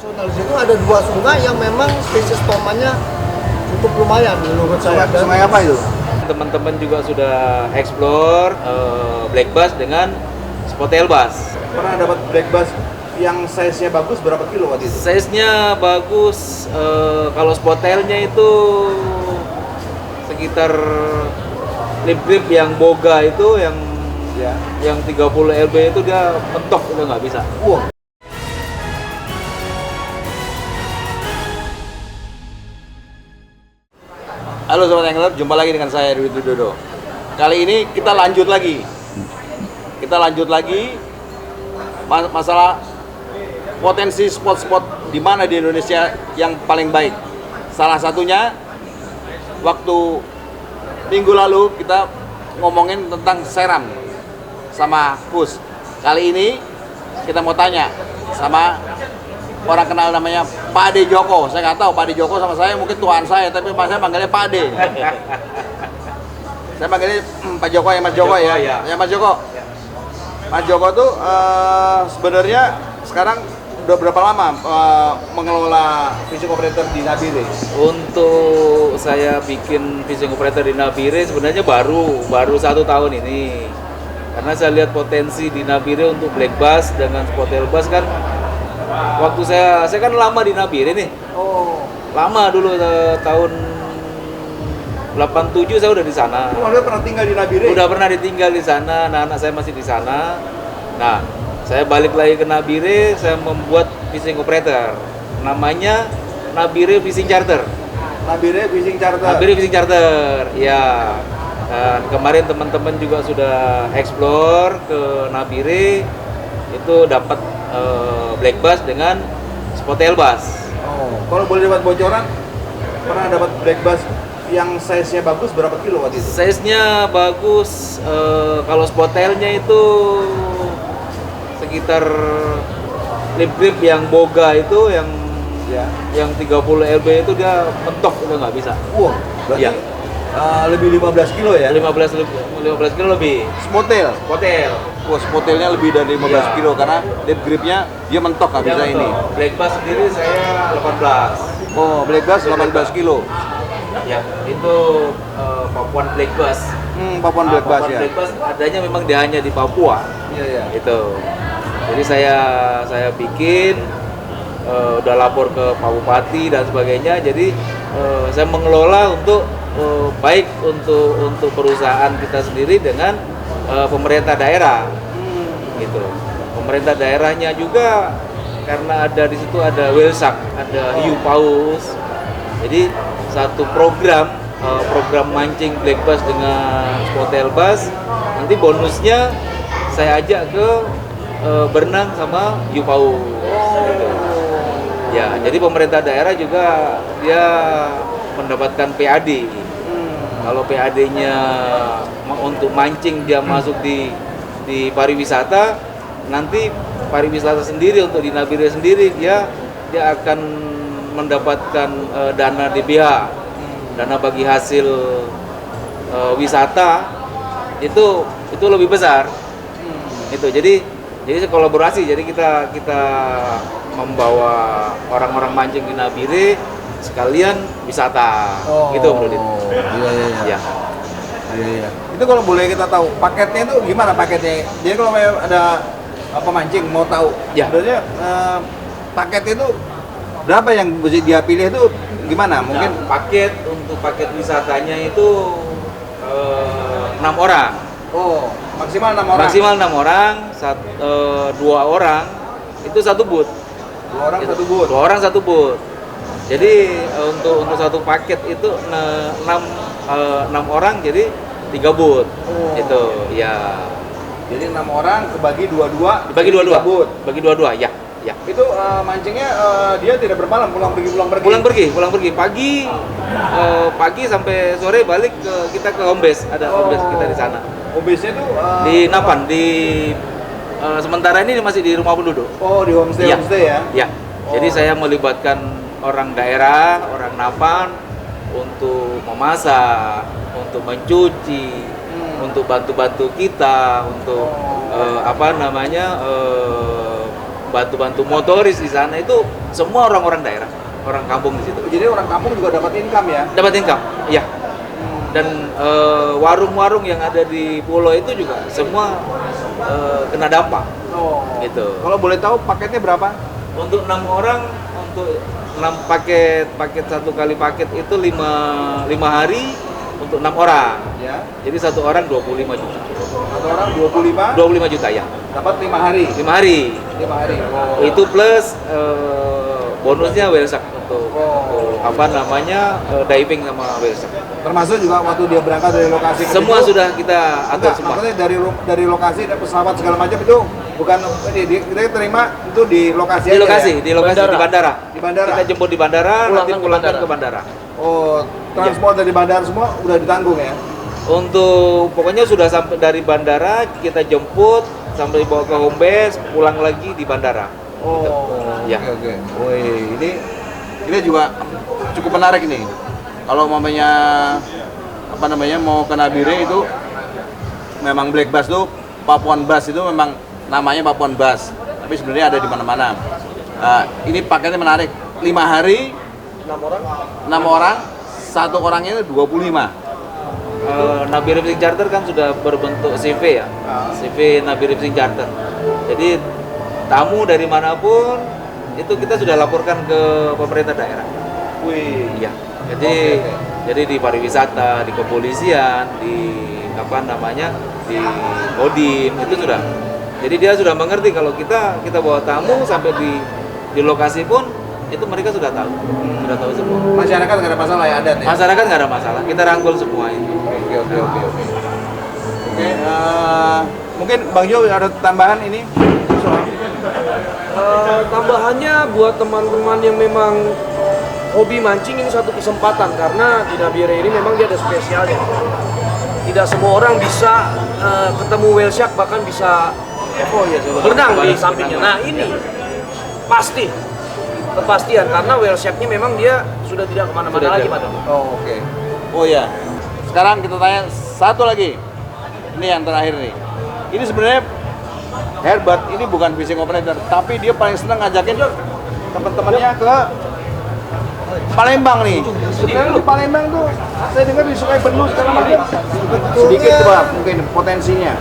Nasional di situ ada dua sungai yang memang spesies tomannya cukup lumayan menurut saya. Sungai apa itu? Teman-teman juga sudah explore black bass dengan spottail bass. Pernah dapat black bass yang size-nya bagus berapa kilo waktu itu? Size-nya bagus, kalau spottailnya itu sekitar lip-lip yang boga itu yang 30 lb itu dia mentok udah nggak bisa. Wah. Halo Sobat Angler, jumpa lagi dengan saya Dwi Widodo. Kali ini kita lanjut lagi. Masalah potensi spot-spot di mana di Indonesia yang paling baik. Salah satunya waktu minggu lalu kita ngomongin tentang Seram sama Kus. Kali ini kita mau tanya sama orang kenal namanya Pak Ade Joko. Saya nggak tahu Pak Ade Joko sama saya mungkin tuan saya, tapi saya panggilnya Pak Ade. Saya panggilnya Pak Joko ya, Mas Joko ya. Ya Mas Joko. Mas Joko tuh sebenarnya sekarang udah berapa lama mengelola fishing operator di Nabire? Untuk saya bikin fishing operator di Nabire sebenarnya baru 1 tahun ini. Karena saya lihat potensi di Nabire untuk black bass dengan spottail bass kan. Waktu saya kan lama di Nabire nih. Oh. Lama dulu tahun 87 saya udah di sana. Oh, Anda pernah tinggal di Nabire? Udah pernah ditinggal di sana, anak-anak saya masih di sana. Nah, saya balik lagi ke Nabire, saya membuat fishing operator. Namanya Nabire Fishing Charter. Nabire Fishing Charter. Nabire Fishing Charter, ya. Dan kemarin teman-teman juga sudah explore ke Nabire, itu dapat black bass dengan spottail bass. Oh, kalau boleh dapat bocoran, pernah dapat black bass yang size-nya bagus berapa kilo waktu itu? Size-nya bagus, kalau spottailnya itu sekitar lip-lip yang boga itu yang 30 lb itu dia mentok udah nggak bisa. Wah, berarti Ya. Lebih 15 kilo ya? 15 kilo lebih. Spottail? Spottail. Wah, spottailnya lebih dari 15 Ya. kilo karena lip gripnya dia mentok nggak bisa ini. Black bass sendiri saya 18. Oh, black bass 18 kilo. Ya, itu Papuan black bass. Papuan black bass ya? Black bass adanya memang dia hanya di Papua. Iya, iya. Itu. Jadi saya bikin, udah lapor ke Pak Bupati dan sebagainya. Jadi saya mengelola untuk baik untuk perusahaan kita sendiri dengan pemerintah daerah. Gitu. Pemerintah daerahnya juga karena ada di situ ada Welsak, ada Hiu Paus. Jadi satu program mancing black bass dengan spottail bass, nanti bonusnya saya ajak ke berenang sama hiu paus. Gitu. Ya, jadi pemerintah daerah juga dia mendapatkan PAD. Kalau PAD-nya untuk mancing dia masuk di pariwisata, nanti pariwisata sendiri untuk di Nabire sendiri dia akan mendapatkan dana DBH, dana bagi hasil wisata itu lebih besar. Itu jadi kolaborasi, jadi kita membawa orang-orang mancing di Nabire sekalian wisata. Gitu Bro Dit. Iya. Iya. Itu kalau boleh kita tahu paketnya itu gimana paketnya? Jadi kalau ada pemancing mau tahu, Ya. sebenarnya paket itu berapa yang dia pilih itu gimana? Mungkin Nah, untuk paket wisatanya itu 6 orang. oh, maksimal 6 orang. Maksimal 6 orang, 2 orang itu satu boot. 2 orang satu boot. 2 orang satu boot. Jadi untuk satu paket itu 6 orang jadi 3 boot. Oh. Itu ya. Jadi 6 orang kebagi dua-dua. Dibagi jadi 2-2. 3 boot. Bagi 2-2 ya. Ya. Itu mancingnya dia tidak bermalam, pulang pergi. Pulang pergi pagi sampai sore balik kita ke home base. Ada home base kita di sana. Home base-nya tuh Di Napan, sementara ini masih di rumah penduduk. Oh, di homestay Ya. homestay ya. Ya. Jadi saya melibatkan orang daerah, orang Napan untuk memasak, untuk mencuci, untuk bantu-bantu kita, untuk bantu-bantu motoris di sana itu semua orang-orang daerah, orang kampung di situ. Jadi orang kampung juga dapat income ya? Dapat income, iya. Dan warung-warung yang ada di pulau itu juga semua kena dampak. Oh. Gitu. Kalau boleh tahu paketnya berapa? Untuk 6 orang, untuk 6 paket satu kali paket itu 5 hari untuk 6 orang. Ya. Jadi satu orang 25 juta. Satu orang 25? 25 juta ya. Dapat 5 hari. 5 hari. 5 hari. Oh. Itu plus bonusnya wellsak untuk apa namanya diving sama wellsak. Termasuk juga waktu dia berangkat dari lokasi ke Semua situ, sudah kita atur enggak, semua. maksudnya dari lokasi dan pesawat segala macam itu bukan kita terima itu di lokasi Di aja lokasi, ya? di lokasi di bandara. Di bandara. Kita jemput di bandara, nanti Pulangkan ke pulangkan bandara. ke bandara. Oh, transport dari bandara semua udah ditanggung ya? Untuk pokoknya sudah sampai dari bandara kita jemput sampai bawa ke home base, pulang lagi di bandara. Oh, Ya. oke. Wih, ini juga cukup menarik nih. Kalau mamanya apa namanya mau ke Nabire itu memang Black Bass tuh Papuan Bass itu memang namanya Papuan Bass, tapi sebenarnya ada di mana-mana. Ini paketnya menarik. 5 hari 6 orang, satu orangnya itu 25. Nabire Fishing Charter kan sudah berbentuk CV ya, CV Nabire Fishing Charter. Jadi tamu dari manapun itu kita sudah laporkan ke pemerintah daerah. Wih, Iya. Jadi di pariwisata, di kepolisian, di apa namanya, di Kodim itu sudah. Jadi dia sudah mengerti kalau kita bawa tamu sampai di lokasi pun itu mereka sudah tahu semua. masyarakat nggak ada masalah ya adat ya? Masyarakat nggak ada masalah, kita rangkul semua itu. Oke. Oke, mungkin Bang Jo ada tambahan ini soal Tambahannya buat teman-teman yang memang hobi mancing ini satu kesempatan karena di Nabire ini memang dia ada spesialnya. Tidak semua orang bisa ketemu whale shark, bahkan bisa berenang di sampingnya. Nah ini pasti kepastian karena whale sharknya memang dia sudah tidak kemana-mana Sudah lagi tidak. Pak. Oh, oke. Oh ya. Sekarang kita tanya satu lagi. Ini yang terakhir nih. Ini sebenarnya Herbert ini bukan fishing operator, tapi dia paling senang ngajakin teman-temannya ke Palembang nih. Sebenarnya di Palembang tuh saya dengar di Sungai Benue sekarang ada sedikit coba mungkin potensinya.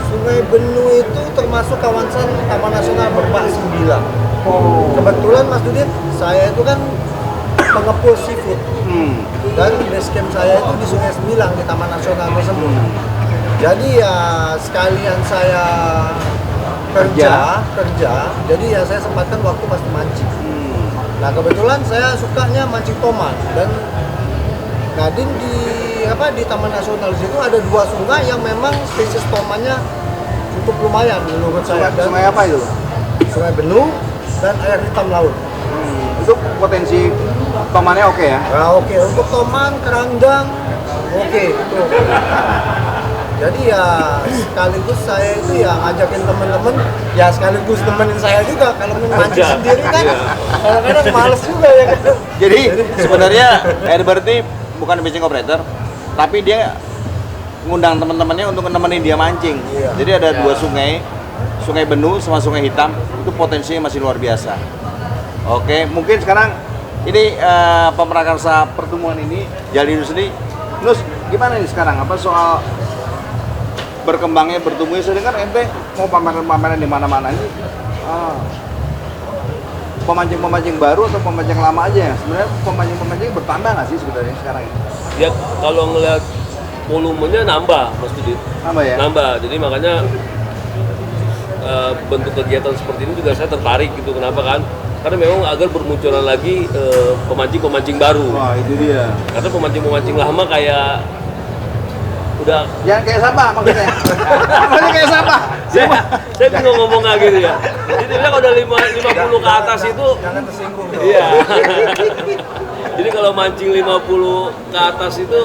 Sungai Benue itu termasuk kawasan Taman Nasional Berbak 9. Oh. Kebetulan Mas Dudit, saya itu kan pengepul seafood dan base camp saya itu di Sungai Semilang di Taman Nasional tersebut. Jadi ya sekalian saya kerja, jadi ya saya sempatkan waktu pasti mancing. Nah kebetulan saya sukanya mancing toman dan Nadine di Taman Nasional di situ ada 2 sungai yang memang spesies tomannya cukup lumayan menurut saya. Dan Sungai apa itu? Sungai Benue dan air hitam laut. Itu potensi tomannya oke ya? Nah, oke. Untuk toman, keranggang, oke. Itu. Jadi ya sekaligus saya itu ya ngajakin temen-temen, ya sekaligus temenin saya juga. Kalau mancing sendiri kan kadang-kadang males juga ya kan. Jadi sebenarnya Herbert ini bukan fishing operator, tapi dia ngundang teman-temannya untuk nemenin dia mancing. Iya. Jadi ada 2 sungai, Sungai Benue sama Sungai Hitam, itu potensinya masih luar biasa. Oke, mungkin sekarang ini pemrakarsa pertemuan ini Jalinus ini, Nus gimana nih sekarang? Apa soal berkembangnya bertumbuhnya? Saya dengar ente mau pameran-pameran di mana-mana ini. Pemancing-pemancing baru atau pemancing lama aja ya? Sebenarnya pemancing-pemancing bertambah nggak sih sebenarnya sekarang ini? Ya kalau ngeliat volumenya nambah Mas Dudit. Nambah ya? Nambah, jadi makanya bentuk kegiatan seperti ini juga saya tertarik gitu. Kenapa kan? Karena memang agar bermunculan lagi pemancing-pemancing baru. Wah itu dia. Karena pemancing-pemancing lama kayak udah Jangan kayak sampah maksudnya. Maksudnya kayak sampah. saya bingung ngomongnya gitu ya. Jadi dia kalau udah 50 ke atas itu Jangan tersinggung. iya. Jadi kalau mancing 50 ke atas itu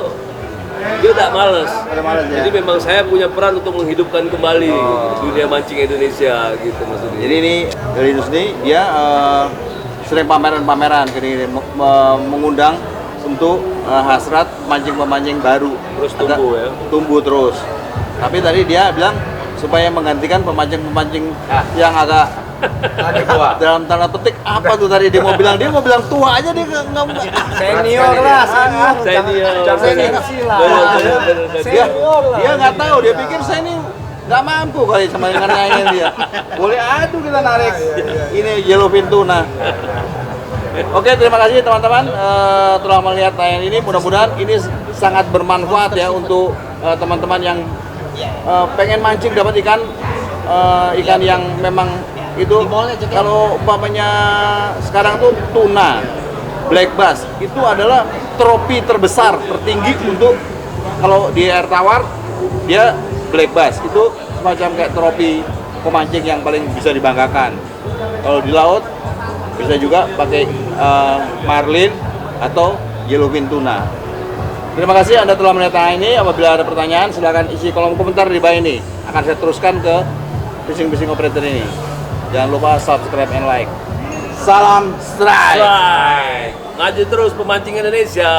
dia udah males. Udah males ya? Jadi memang saya punya peran untuk menghidupkan kembali dunia mancing Indonesia gitu maksudnya. Jadi ini Jalinus ini dia sering pameran-pameran, gini, mengundang untuk hasrat pemancing-pemancing baru. Terus tumbuh ya. Tumbuh terus. Tapi tadi dia bilang supaya menggantikan pemancing-pemancing yang agak Tua. Dalam tanda petik apa tuh tadi dia mau bilang tua aja dia nggak Senior lah, senior. Senior. Jangan sensi lah. dia dia nggak tahu, dia pikir saya ini nggak mampu kali sama dengan nyanyian dia. Boleh adu kita narik ini yellowfin tuna. Oke, terima kasih teman-teman telah melihat tayangan ini. Mudah-mudahan ini sangat bermanfaat ya untuk teman-teman yang pengen mancing dapat ikan yang memang itu. Kalau umpamanya sekarang tuh tuna, black bass itu adalah trofi terbesar tertinggi untuk kalau di air tawar dia black bass itu semacam kayak trofi pemancing yang paling bisa dibanggakan. Kalau di laut bisa juga pakai marlin atau yellowfin tuna. Terima kasih Anda telah melihat tayangan ini. Apabila ada pertanyaan silahkan isi kolom komentar di bawah ini. Akan saya teruskan ke fishing operator ini. Jangan lupa subscribe and like. Salam strike. Maju terus pemancing Indonesia.